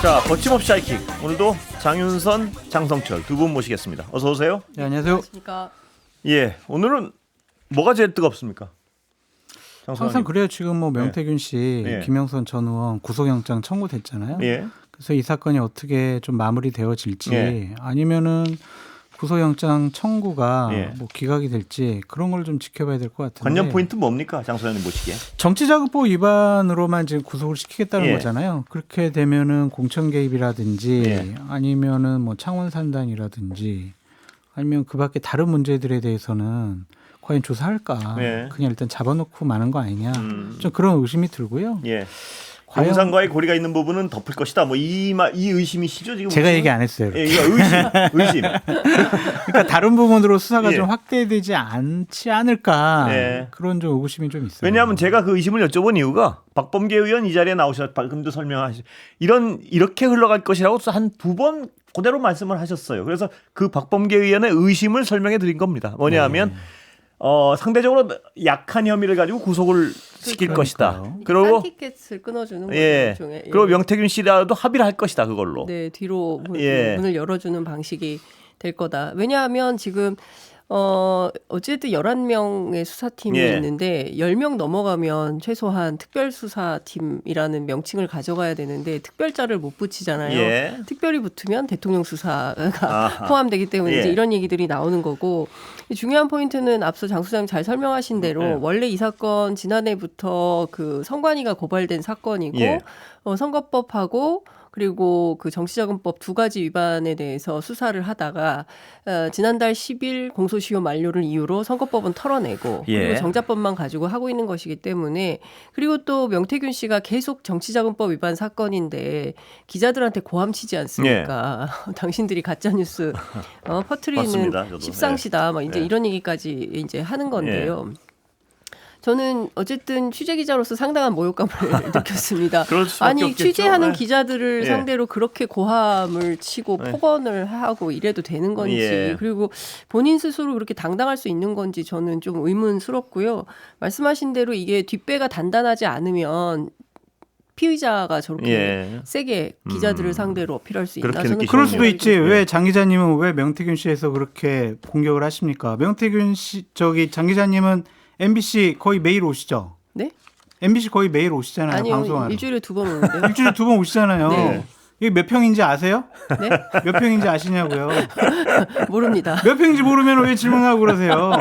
자, 거침없이 하이킥. 오늘도 장윤선, 장성철 두 분 모시겠습니다. 어서 오세요. 네, 안녕하세요. 안녕하십니까. 예, 오늘은 뭐가 제일 뜨겁습니까? 항상 그래요. 지금 뭐 명태균 씨, 예. 김영선 전 의원 구속영장 청구됐잖아요. 예. 그래서 이 사건이 어떻게 좀 마무리되어질지 예. 아니면은 구속영장 청구가 예. 뭐 기각이 될지 그런 걸 좀 지켜봐야 될 것 같은데. 관전 포인트 뭡니까, 장 소장님 보시기에? 정치자금법 위반으로만 지금 구속을 시키겠다는 예. 거잖아요. 그렇게 되면은 공천 개입이라든지 예. 아니면은 뭐 창원 산단이라든지 아니면 그밖에 다른 문제들에 대해서는 과연 조사할까? 예. 그냥 일단 잡아놓고 마는 거 아니냐? 음. 좀 그런 의심이 들고요. 예. 과연- 공산과의 고리가 있는 부분은 덮을 것이다. 뭐 이 의심이시죠 지금? 제가 얘기 안 했어요. 예, 이거 의심. 그러니까 다른 부분으로 수사가 예. 좀 확대되지 않지 않을까? 예. 그런 좀 의구심이 좀 있어요. 왜냐하면 제가 그 의심을 여쭤본 이유가 박범계 의원 이 자리에 나오셔서 방금도 설명하시 이렇게 흘러갈 것이라고 한 두 번 그대로 말씀을 하셨어요. 그래서 그 박범계 의원의 의심을 설명해 드린 겁니다. 뭐냐하면 상대적으로 약한 혐의를 가지고 구속을 시킬 것이다. 그러니까요. 그리고 싼 티켓을 끊어주는 거죠. 예. 일종의. 예. 그리고 명태균 씨라도 합의를 할 것이다 그걸로. 네, 뒤로 예. 문을 열어주는 방식이 될 거다. 왜냐하면 지금 어쨌든 11명의 수사팀이 예. 있는데 10명 넘어가면 최소한 특별수사팀이라는 명칭을 가져가야 되는데 특별자를 못 붙이잖아요. 예. 특별히 붙으면 대통령 수사가 아하. 포함되기 때문에 예. 이제 이런 얘기들이 나오는 거고, 중요한 포인트는 앞서 장 소장님 잘 설명하신 대로 예. 원래 이 사건 지난해부터 그 선관위가 고발된 사건이고 예. 선거법하고 그리고 그 정치자금법 두 가지 위반에 대해서 수사를 하다가 지난달 10일 공소시효 만료를 이유로 선거법은 털어내고 예. 그리고 정자법만 가지고 하고 있는 것이기 때문에, 그리고 또 명태균 씨가 계속 정치자금법 위반 사건인데 기자들한테 고함치지 않습니까? 당신들이 가짜뉴스 퍼뜨리는 맞습니다, 저도. 십상시다 막 이제 예. 이런 얘기까지 이제 하는 건데요. 저는 어쨌든 취재 기자로서 상당한 모욕감을 느꼈습니다. 그럴 수밖에 아니 없겠죠. 취재하는 예. 기자들을 예. 상대로 그렇게 고함을 치고 예. 폭언을 하고 이래도 되는 건지, 예. 그리고 본인 스스로 그렇게 당당할 수 있는 건지 저는 좀 의문스럽고요. 말씀하신 대로 이게 뒷배가 단단하지 않으면 피의자가 저렇게 예. 세게 기자들을 상대로 어필할 수 있나? 그렇게 저는 느끼시는 그럴 그런 수도 생각이 있지. 듭니다. 왜 장 기자님은 왜 명태균 씨에서 그렇게 공격을 하십니까? 명태균 씨 장 기자님은 MBC 거의 매일 오시죠? 네? MBC 거의 매일 오시잖아요. 아니요, 방송하러. 일주일에 2번 오는데요. 일주일에 2번 오시잖아요. 네. 이게 몇 평인지 아세요? 네? 몇 평인지 아시냐고요? 모릅니다. 몇 평인지 모르면 왜 질문하고 그러세요?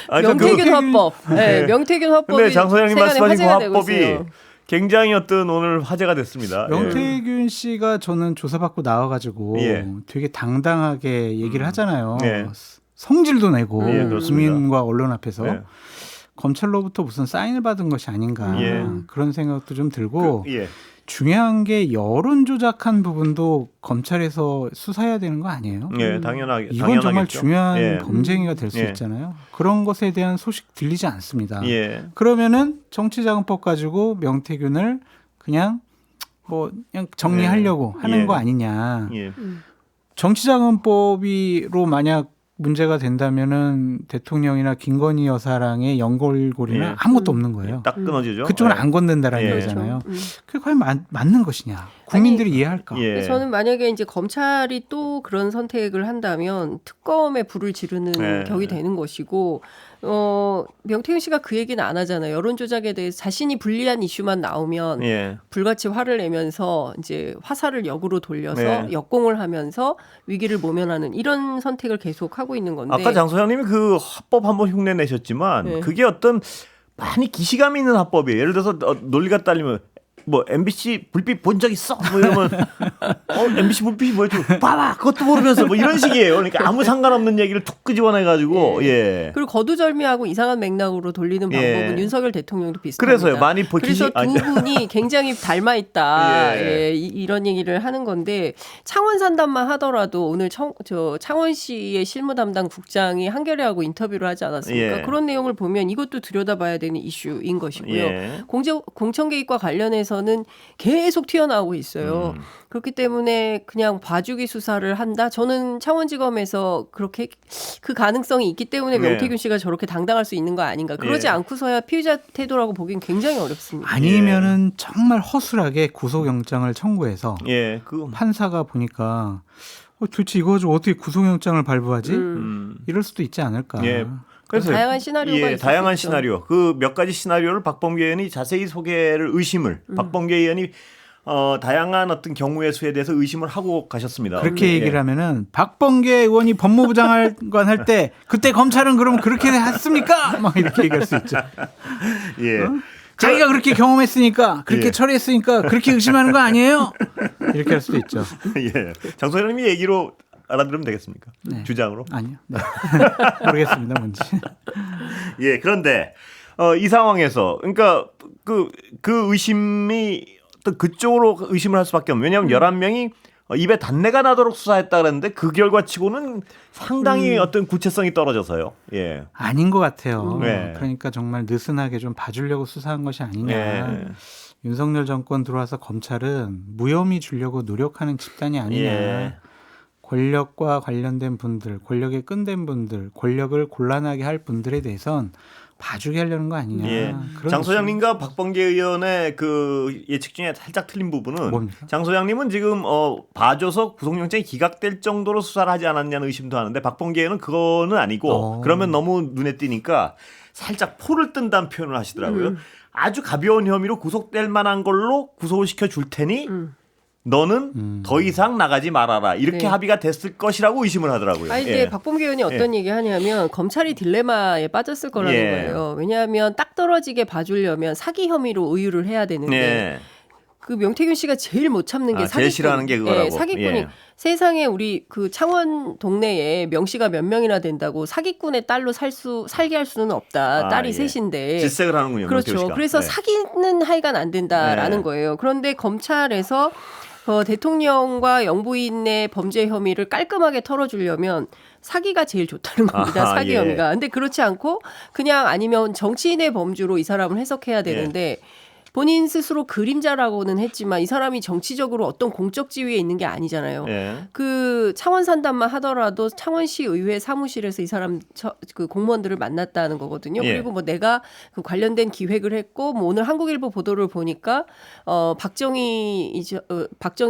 아니, 명태균 화법. 네, 네. 명태균 화법이 근데 장 소장님 세간에 말씀하신 그 화제가 되고 화법이 있어요. 굉장히 오늘 화제가 됐습니다. 명태균 씨가 저는 조사받고 나와가지고 예. 되게 당당하게 얘기를 하잖아요. 네. 성질도 내고 예, 그렇습니다. 국민과 언론 앞에서 예. 검찰로부터 무슨 사인을 받은 것이 아닌가 예. 그런 생각도 좀 들고 예. 중요한 게 여론 조작한 부분도 검찰에서 수사해야 되는 거 아니에요? 예, 당연하게. 이건 정말 중요한 예. 범죄 행위가 될 수 예. 있잖아요. 그런 것에 대한 소식 들리지 않습니다. 예. 그러면은 정치자금법 가지고 명태균을 그냥 그냥 정리하려고 하는 예. 거 아니냐. 예. 정치자금법으로 만약 문제가 된다면은 대통령이나 김건희 여사랑의 연결고리는 예. 아무것도 없는 거예요. 딱 끊어지죠. 그쪽은 예. 안 건넨다라는 예. 거잖아요. 그렇죠. 그게 과연 맞는 것이냐? 국민들이 이해할까? 예. 저는 만약에 이제 검찰이 또 그런 선택을 한다면 특검에 불을 지르는 예. 격이 되는 것이고, 명태균 씨가 그 얘기는 안 하잖아요. 여론 조작에 대해서 자신이 불리한 이슈만 나오면 예. 불같이 화를 내면서 이제 화살을 역으로 돌려서 네. 역공을 하면서 위기를 모면하는 이런 선택을 계속 하고 있는 건데. 아까 장 소장님이 그 합법 한번 흉내 내셨지만 네. 그게 어떤 많이 기시감 있는 합법이에요. 예를 들어서 논리가 딸리면 뭐 MBC 불빛 본 적 있어? 뭐 이러면 MBC 불빛이 뭐였지? 봐봐 그것도 모르면서 뭐 이런 식이에요. 그러니까 아무 상관없는 얘기를 툭 끄집어내가지고 예. 그리고 거두절미하고 이상한 맥락으로 돌리는 예. 방법은 윤석열 대통령도 비슷합니다. 그래서요. 많이 그래서 두 분이 굉장히 닮아 있다. 예. 예, 이런 얘기를 하는 건데, 창원 산단만 하더라도 오늘 창원시의 실무 담당 국장이 한겨레하고 인터뷰를 하지 않았습니까? 예. 그런 내용을 보면 이것도 들여다봐야 되는 이슈인 것이고요. 예. 공천 개입과 관련해서 관련해서는 계속 튀어나오고 있어요. 그렇기 때문에 그냥 봐주기 수사를 한다. 저는 창원지검에서 그렇게 그 가능성이 있기 때문에 네. 명태균 씨가 저렇게 당당할 수 있는 거 아닌가. 그러지 예. 않고서야 피의자 태도라고 보기엔 굉장히 어렵습니다. 아니면은 정말 허술하게 구속영장을 청구해서 예, 그 판사가 보니까 도대체 이거 가지고 어떻게 구속영장을 발부하지? 이럴 수도 있지 않을까. 예. 그래서 다양한 시나리오가 예, 있을 다양한 수 있죠. 시나리오. 그 몇 가지 시나리오를 박범계 의원이 자세히 소개를 박범계 의원이 다양한 어떤 경우의 수에 대해서 의심을 하고 가셨습니다. 그렇게 예. 얘기를 하면은 박범계 의원이 법무부 장관 할 때 그때 검찰은 그럼 그렇게 했습니까? 막 이렇게 얘기할 수 있죠. 예. 자기가 그렇게 경험했으니까 그렇게 예. 처리했으니까 그렇게 의심하는 거 아니에요? 이렇게 할 수도 있죠. 예. 장 소장님이 얘기로 알아들으면 되겠습니까? 네. 주장으로. 아니요. 네. 모르겠습니다. 뭔지. 예. 그런데 이 상황에서 그러니까 그 의심이 또 그쪽으로 의심을 할 수밖에 없는. 왜냐하면 11명이 입에 단내가 나도록 수사했다 그랬는데 그 결과치고는 상당히 어떤 구체성이 떨어져서요. 예. 아닌 것 같아요. 네. 그러니까 정말 느슨하게 좀 봐주려고 수사한 것이 아니냐. 예. 윤석열 정권 들어와서 검찰은 무혐의 주려고 노력하는 집단이 아니냐. 예. 권력과 관련된 분들, 권력에 끈된 분들, 권력을 곤란하게 할 분들에 대해선 봐주게 하려는 거 아니냐. 예. 그런 장 소장님과 박범계 의원의 그 예측 중에 살짝 틀린 부분은 뭡니까? 장 소장님은 지금 봐줘서 구속영장이 기각될 정도로 수사를 하지 않았냐는 의심도 하는데 박범계 의원은 그거는 아니고 그러면 너무 눈에 띄니까 살짝 포를 뜬다는 표현을 하시더라고요. 아주 가벼운 혐의로 구속될 만한 걸로 구속을 시켜 줄 테니 너는 더 이상 나가지 말아라. 이렇게 네. 합의가 됐을 것이라고 의심을 하더라고요. 아니, 근데 예. 박범계 의원이 어떤 얘기 하냐면 검찰이 딜레마에 빠졌을 거라는 예. 거예요. 왜냐하면 딱 떨어지게 봐주려면 사기 혐의로 의유를 해야 되는데 예. 그 명태균 씨가 제일 못 참는 게 제일 사기꾼. 싫어하는 게 그거라고. 예, 사기꾼이 예. 세상에 우리 그 창원 동네에 명씨가 몇 명이나 된다고 사기꾼의 딸로 살게 할 수는 없다. 딸이 예. 셋인데. 질색을 하는군요. 명태균 그렇죠. 씨가. 그래서 네. 사기는 하여간 안 된다라는 네. 거예요. 그런데 검찰에서 대통령과 영부인의 범죄 혐의를 깔끔하게 털어주려면 사기가 제일 좋다는 겁니다. 아하, 사기 예. 혐의가. 근데 그렇지 않고 그냥 아니면 정치인의 범주로 이 사람을 해석해야 되는데 본인 스스로 그림자라고는 했지만 이 사람이 정치적으로 어떤 공적 지위에 있는 게 아니잖아요. 예. 그 창원 산단만 하더라도 창원시 의회 사무실에서 이 사람 그 공무원들을 만났다는 거거든요. 예. 그리고 뭐 내가 그 관련된 기획을 했고 뭐 오늘 한국일보 보도를 보니까 박정희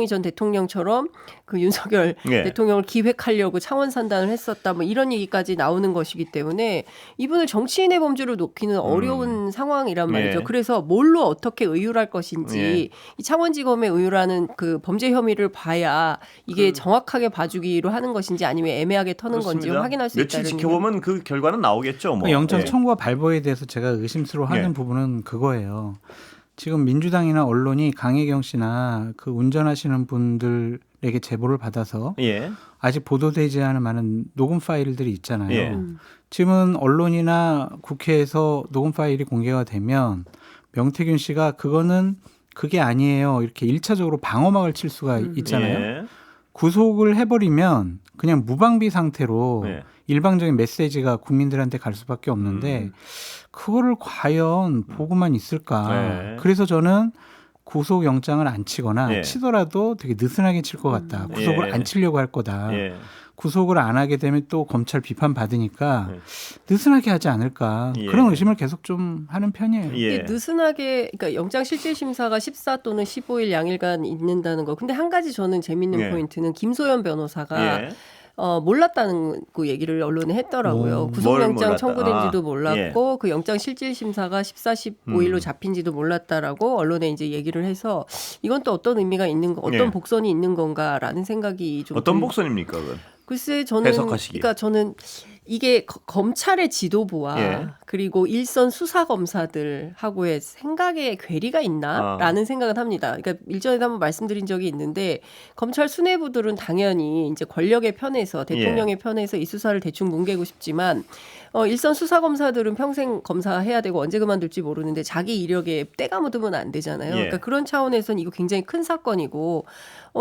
전 대통령처럼 그 윤석열 예. 대통령을 기획하려고 창원 산단을 했었다. 뭐 이런 얘기까지 나오는 것이기 때문에 이분을 정치인의 범주로 놓기는 어려운 상황이란 말이죠. 예. 그래서 뭘로 어떻게 의율할 것인지 예. 이 창원지검의 의율하는 그 범죄 혐의를 봐야 이게 정확하게 봐주기로 하는 것인지 아니면 애매하게 터는 건지 그렇습니다. 확인할 수 며칠 있다는 지켜보면 그 결과는 나오겠죠. 뭐. 영장 예. 청구와 발부에 대해서 제가 의심스러워하는 예. 부분은 그거예요. 지금 민주당이나 언론이 강혜경 씨나 그 운전하시는 분들에게 제보를 받아서 예. 아직 보도되지 않은 많은 녹음 파일들이 있잖아요. 예. 지금은 언론이나 국회에서 녹음 파일이 공개가 되면 명태균 씨가 그거는 그게 아니에요. 이렇게 1차적으로 방어막을 칠 수가 있잖아요. 예. 구속을 해버리면 그냥 무방비 상태로 예. 일방적인 메시지가 국민들한테 갈 수밖에 없는데 그거를 과연 보고만 있을까. 네. 그래서 저는 구속영장을 안 치거나 예. 치더라도 되게 느슨하게 칠 것 같다. 구속을 예. 안 치려고 할 거다. 예. 구속을 안 하게 되면 또 검찰 비판 받으니까 예. 느슨하게 하지 않을까. 예. 그런 의심을 계속 좀 하는 편이에요. 이게 예. 느슨하게 그러니까 영장실질심사가 14 또는 15일 양일간 있는다는 거. 근데 한 가지 저는 재밌는 예. 포인트는 김소연 변호사가 예. 몰랐다는 그 얘기를 언론에 했더라고요. 뭘 구속영장 몰랐다. 청구된지도 아, 몰랐고 그 영장실질심사가 14, 15일로 잡힌지도 몰랐다라고 언론에 이제 얘기를 해서 이건 또 어떤 의미가 있는 거, 어떤 예. 복선이 있는 건가라는 생각이 좀 어떤 복선입니까, 그건? 글쎄 저는 해석하시기에. 그러니까 저는 이게 검찰의 지도부와 예. 그리고 일선 수사 검사들하고의 생각에 괴리가 있나라는 생각은 합니다. 그러니까 일전에도 한번 말씀드린 적이 있는데 검찰 수뇌부들은 당연히 이제 권력의 편에서 대통령의 편에서 이 수사를 대충 뭉개고 싶지만 일선 수사 검사들은 평생 검사해야 되고 언제 그만둘지 모르는데 자기 이력에 때가 묻으면 안 되잖아요. 예. 그러니까 그런 차원에서는 이거 굉장히 큰 사건이고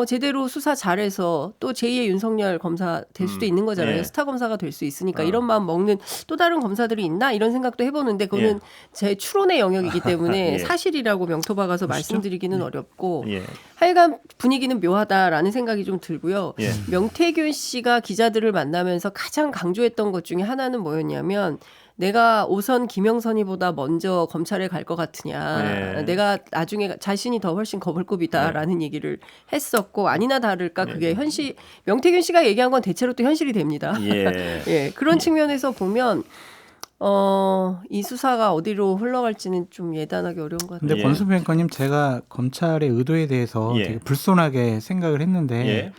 제대로 수사 잘해서 또 제2의 윤석열 검사 될 수도 있는 거잖아요. 예. 스타 검사가 될 수 있으니까. 않습니까? 이런 마음 먹는 또 다른 검사들이 있나 이런 생각도 해보는데 그거는 제 추론의 영역이기 때문에 예. 사실이라고 명토 박아서 그렇죠? 말씀드리기는 어렵고 예. 하여간 분위기는 묘하다라는 생각이 좀 들고요. 예. 명태균 씨가 기자들을 만나면서 가장 강조했던 것 중에 하나는 뭐였냐면 내가 오선 김영선이보다 먼저 검찰에 갈 것 같으냐. 네. 내가 나중에 자신이 더 훨씬 거물급이다라는 얘기를 했었고 아니나 다를까 그게 현실 명태균 씨가 얘기한 건 대체로 또 현실이 됩니다. 예. 예, 그런 측면에서 보면 이 수사가 어디로 흘러갈지는 좀 예단하기 어려운 것 같아요. 근데 예. 권순표 앵커님 제가 검찰의 의도에 대해서 예. 되게 불손하게 생각을 했는데 예.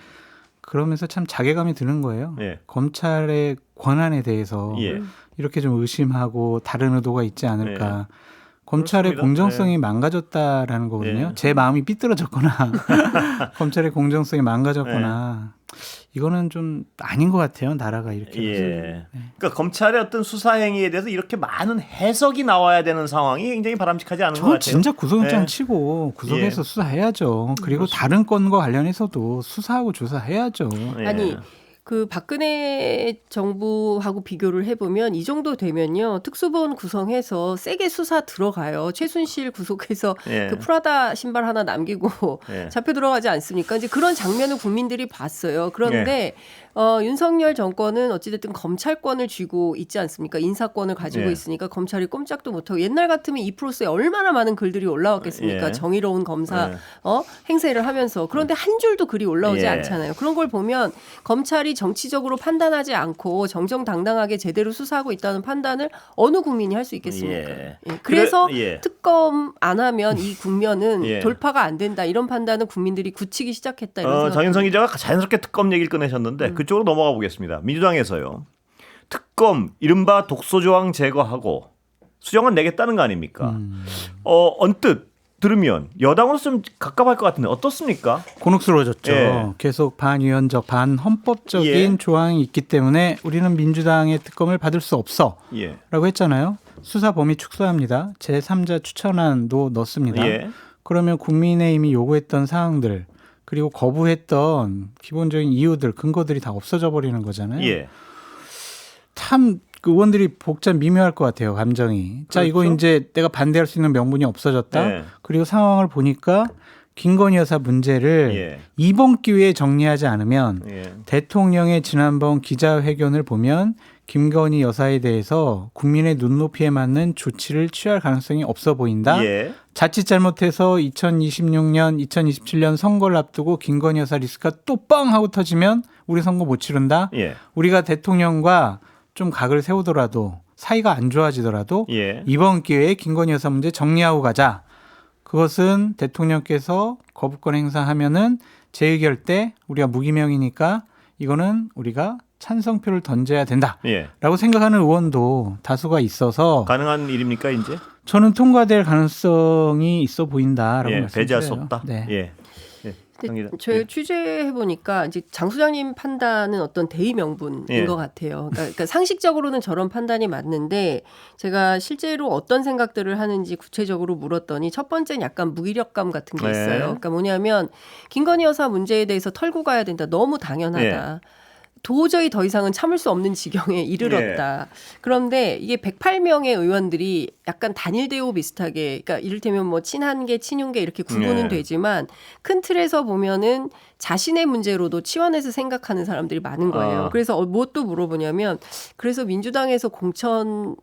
그러면서 참 자괴감이 드는 거예요. 예. 검찰의 권한에 대해서 예. 이렇게 좀 의심하고 다른 의도가 있지 않을까. 검찰의 그렇습니다. 공정성이 망가졌다라는 거거든요. 예. 제 마음이 삐뚤어졌거나 검찰의 공정성이 망가졌거나 이거는 좀 아닌 것 같아요. 나라가 이렇게. 예. 그러니까 검찰의 어떤 수사 행위에 대해서 이렇게 많은 해석이 나와야 되는 상황이 굉장히 바람직하지 않은 것 저 같아요. 진짜 구속영장 예. 치고 구속해서 예. 수사해야죠. 그리고 다른 건과 관련해서도 수사하고 조사해야죠. 예. 아니 그 박근혜 정부하고 비교를 해보면 이 정도 되면요 특수본 구성해서 세게 수사 들어가요. 최순실 구속해서 예. 그 프라다 신발 하나 남기고 예. 잡혀 들어가지 않습니까? 이제 그런 장면을 국민들이 봤어요. 그런데 윤석열 정권은 어찌됐든 검찰권을 쥐고 있지 않습니까? 인사권을 가지고 예. 있으니까 검찰이 꼼짝도 못하고 옛날 같으면 이 프로스에 얼마나 많은 글들이 올라왔겠습니까? 예. 정의로운 검사 예. 행세를 하면서 그런데 한 줄도 글이 올라오지 예. 않잖아요. 그런 걸 보면 검찰이 정치적으로 판단하지 않고 정정당당하게 제대로 수사하고 있다는 판단을 어느 국민이 할 수 있겠습니까? 예. 예. 그래서 예. 특검 안 하면 이 국면은 예. 돌파가 안 된다. 이런 판단은 국민들이 굳히기 시작했다. 이런 생각. 장윤성 기자가 자연스럽게 특검 얘기를 꺼내셨는데 그쪽으로 넘어가 보겠습니다. 민주당에서요. 특검 이른바 독소조항 제거하고 수정안 내겠다는 거 아닙니까? 언뜻 들으면 여당으로서 좀 갑갑할 것 같은데 어떻습니까? 곤혹스러워졌죠. 예. 계속 반유연적, 반헌법적인 예. 조항이 있기 때문에 우리는 민주당의 특검을 받을 수 없어 예. 라고 했잖아요. 수사 범위 축소합니다. 제3자 추천안도 넣습니다. 예. 그러면 국민의힘이 요구했던 사항들 그리고 거부했던 기본적인 이유들, 근거들이 다 없어져 버리는 거잖아요. 예. 참 의원들이 복잡 미묘할 것 같아요. 감정이. 자, 이거 그렇죠. 이제 내가 반대할 수 있는 명분이 없어졌다. 예. 그리고 상황을 보니까 김건희 여사 문제를 예. 이번 기회에 정리하지 않으면 예. 대통령의 지난번 기자회견을 보면 김건희 여사에 대해서 국민의 눈높이에 맞는 조치를 취할 가능성이 없어 보인다. 예. 자칫 잘못해서 2026년, 2027년 선거를 앞두고 김건희 여사 리스크가 또 뻥 하고 터지면 우리 선거 못 치른다. 예. 우리가 대통령과 좀 각을 세우더라도 사이가 안 좋아지더라도 예. 이번 기회에 김건희 여사 문제 정리하고 가자. 그것은 대통령께서 거부권 행사하면은 재의결 때 우리가 무기명이니까 이거는 우리가 찬성표를 던져야 된다라고 예. 생각하는 의원도 다수가 있어서 가능한 일입니까 이제? 저는 통과될 가능성이 있어 보인다라고 예. 말씀드려요. 배제할 수 없다. 네. 예. 예. 근데 저희 취재해 보니까 이제 장 소장님 판단은 어떤 대의 명분인 예. 것 같아요. 그러니까 상식적으로는 저런 판단이 맞는데 제가 실제로 어떤 생각들을 하는지 구체적으로 물었더니 첫 번째는 약간 무기력감 같은 게 네. 있어요. 그러니까 뭐냐면 김건희 여사 문제에 대해서 털고 가야 된다. 너무 당연하다. 도저히 더 이상은 참을 수 없는 지경에 이르렀다. 그런데 이게 108명의 의원들이 약간 단일 대우 비슷하게, 그러니까 이를테면 뭐 친한계, 친윤계 이렇게 구분은 네. 되지만 큰 틀에서 보면은 자신의 문제로도 치환해서 생각하는 사람들이 많은 거예요. 그래서 뭐 또 물어보냐면 그래서 민주당에서 공천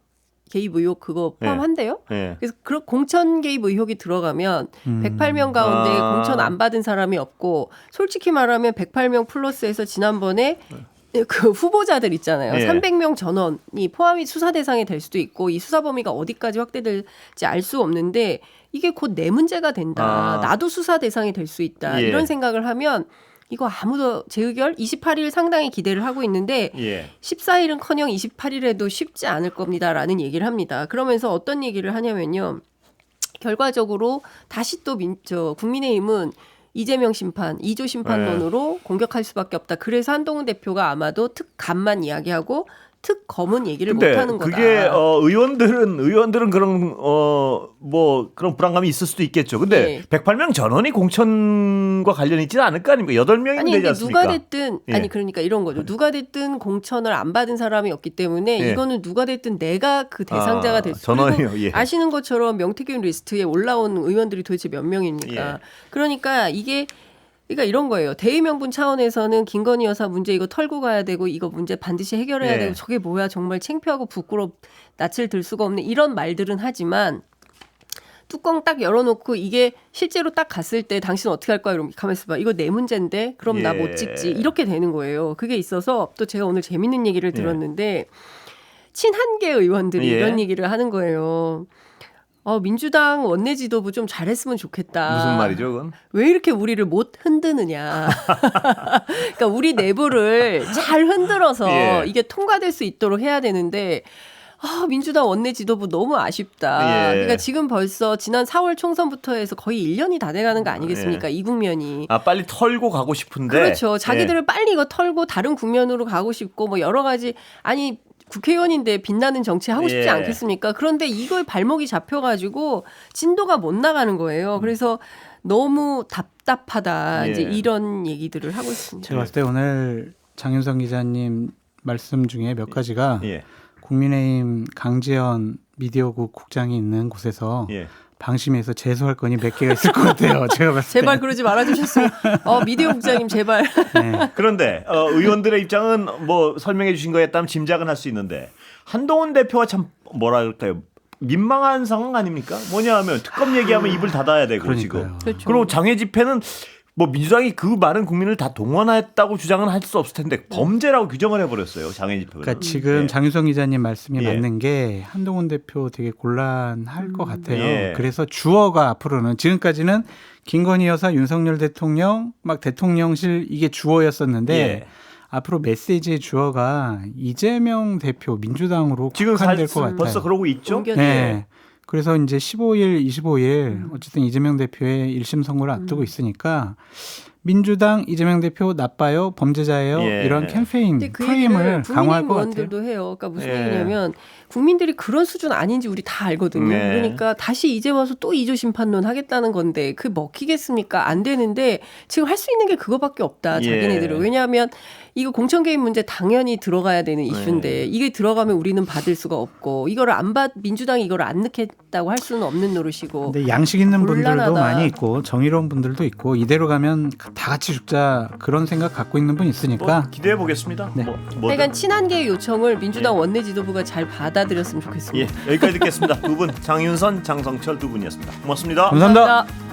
개입 의혹 그거 포함한대요. 예. 그래서 공천 개입 의혹이 들어가면 108명 가운데 공천 안 받은 사람이 없고 솔직히 말하면 108명 플러스에서 지난번에 그 후보자들 있잖아요. 예. 300명 전원이 포함이 수사 대상이 될 수도 있고 이 수사 범위가 어디까지 확대될지 알 수 없는데 이게 곧 내 문제가 된다. 나도 수사 대상이 될 수 있다. 예. 이런 생각을 하면 이거 아무도 재의결 28일 상당히 기대를 하고 있는데 예. 14일은커녕 28일에도 쉽지 않을 겁니다라는 얘기를 합니다. 그러면서 어떤 얘기를 하냐면요. 결과적으로 다시 또 국민의힘은 이재명 심판, 2조 심판론으로 공격할 수밖에 없다. 그래서 한동훈 대표가 아마도 특감만 이야기하고 특검은 얘기를 근데 못하는 거다. 그게 의원들은 그런 뭐 그런 불안감이 있을 수도 있겠죠. 근데 예. 108명 전원이 공천과 관련이 있지는 않을 거 아닙니까? 8명이면 아니 되지 근데 않습니까? 누가 됐든 예. 아니 그러니까 이런 거죠. 누가 됐든 공천을 안 받은 사람이 없기 때문에 예. 이거는 누가 됐든 내가 그 대상자가 됐어. 전원이요. 예. 아시는 것처럼 명태균 리스트에 올라온 의원들이 도대체 몇 명입니까? 예. 그러니까 그러니까 이런 거예요. 대의명분 차원에서는 김건희 여사 문제 이거 털고 가야 되고 이거 문제 반드시 해결해야 예. 되고 저게 뭐야 정말 창피하고 부끄럽 낯을 들 수가 없는 이런 말들은 하지만 뚜껑 딱 열어놓고 이게 실제로 딱 갔을 때 당신 어떻게 할 거야? 이러면 가만히 있어봐. 이거 내 문제인데 그럼 나 예. 못 찍지. 이렇게 되는 거예요. 그게 있어서 또 제가 오늘 재밌는 얘기를 들었는데 친한계 의원들이 예. 이런 얘기를 하는 거예요. 민주당 원내 지도부 좀 잘했으면 좋겠다. 무슨 말이죠, 그건? 왜 이렇게 우리를 못 흔드느냐. 그러니까 우리 내부를 잘 흔들어서 예. 이게 통과될 수 있도록 해야 되는데 민주당 원내 지도부 너무 아쉽다. 예. 그러니까 지금 벌써 지난 4월 총선부터 해서 거의 1년이 다 돼가는 거 아니겠습니까? 이 국면이. 빨리 털고 가고 싶은데. 그렇죠. 자기들을 빨리 이거 털고 다른 국면으로 가고 싶고 뭐 여러 가지 아니 국회의원인데 빛나는 정치 하고 싶지 예. 않겠습니까? 그런데 이걸 발목이 잡혀가지고 진도가 못 나가는 거예요. 그래서 너무 답답하다. 예. 이제 이런 얘기들을 하고 있습니다. 제가 봤을 때 오늘 장윤성 기자님 말씀 중에 몇 가지가 예. 국민의힘 강지연 미디어국 국장이 있는 곳에서 예. 방심해서 재수할 건이 몇 개가 있을 것 같아요. 제가 봤을 때. 제발 그러지 말아주셨으면. 미디어 국장님 제발. 네. 그런데 의원들의 입장은 뭐 설명해 주신 거에 따르면 짐작은 할 수 있는데 한동훈 대표가 참 뭐랄까요? 민망한 상황 아닙니까? 뭐냐하면 특검 얘기하면 입을 닫아야 되고 그러니까요. 지금. 그렇죠. 그리고 장외 집회는 뭐 민주당이 그 많은 국민을 다 동원했다고 주장은 할 수 없을 텐데 범죄라고 규정을 해버렸어요. 장외 집회는. 그러니까 지금 예. 장윤성 기자님 말씀이 예. 맞는 게 한동훈 대표 되게 곤란할 것 같아요. 예. 그래서 주어가 앞으로는 지금까지는 김건희 여사, 윤석열 대통령, 막 대통령실 이게 주어였었는데 예. 앞으로 메시지의 주어가 이재명 대표 민주당으로 지금 국한될 것 같아요. 벌써 그러고 있죠. 옮겨- 네. 그래서 이제 15일, 25일 어쨌든 이재명 대표의 1심 선고를 앞두고 있으니까 민주당 이재명 대표 나빠요, 범죄자예요 예. 이런 캠페인 근데 그 프레임을 얘기를 강화할 국민의힘 것 같아요. 의원들도 해요. 그러니까 무슨 예. 얘기냐면 국민들이 그런 수준 아닌지 우리 다 알거든요. 네. 그러니까 다시 이제 와서 또 2조 심판론 하겠다는 건데 그 먹히겠습니까? 안 되는데 지금 할 수 있는 게 그거밖에 없다. 예. 자기네들은. 왜냐하면 이거 공천 개입 문제 당연히 들어가야 되는 이슈인데 이게 들어가면 우리는 받을 수가 없고 이거를 민주당이 이거를 안 넣겠다고 할 수는 없는 노릇이고. 근데 양식 있는 분들도 곤란하다. 많이 있고 정의로운 분들도 있고 이대로 가면 다 같이 죽자 그런 생각 갖고 있는 분 있으니까 뭐 기대해 보겠습니다. 네. 그러니까 친한계의 요청을 민주당 원내 지도부가 잘 받아들였으면 좋겠습니다. 예, 여기까지 듣겠습니다. 두 분 장윤선, 장성철 두 분이었습니다. 고맙습니다. 감사합니다. 감사합니다.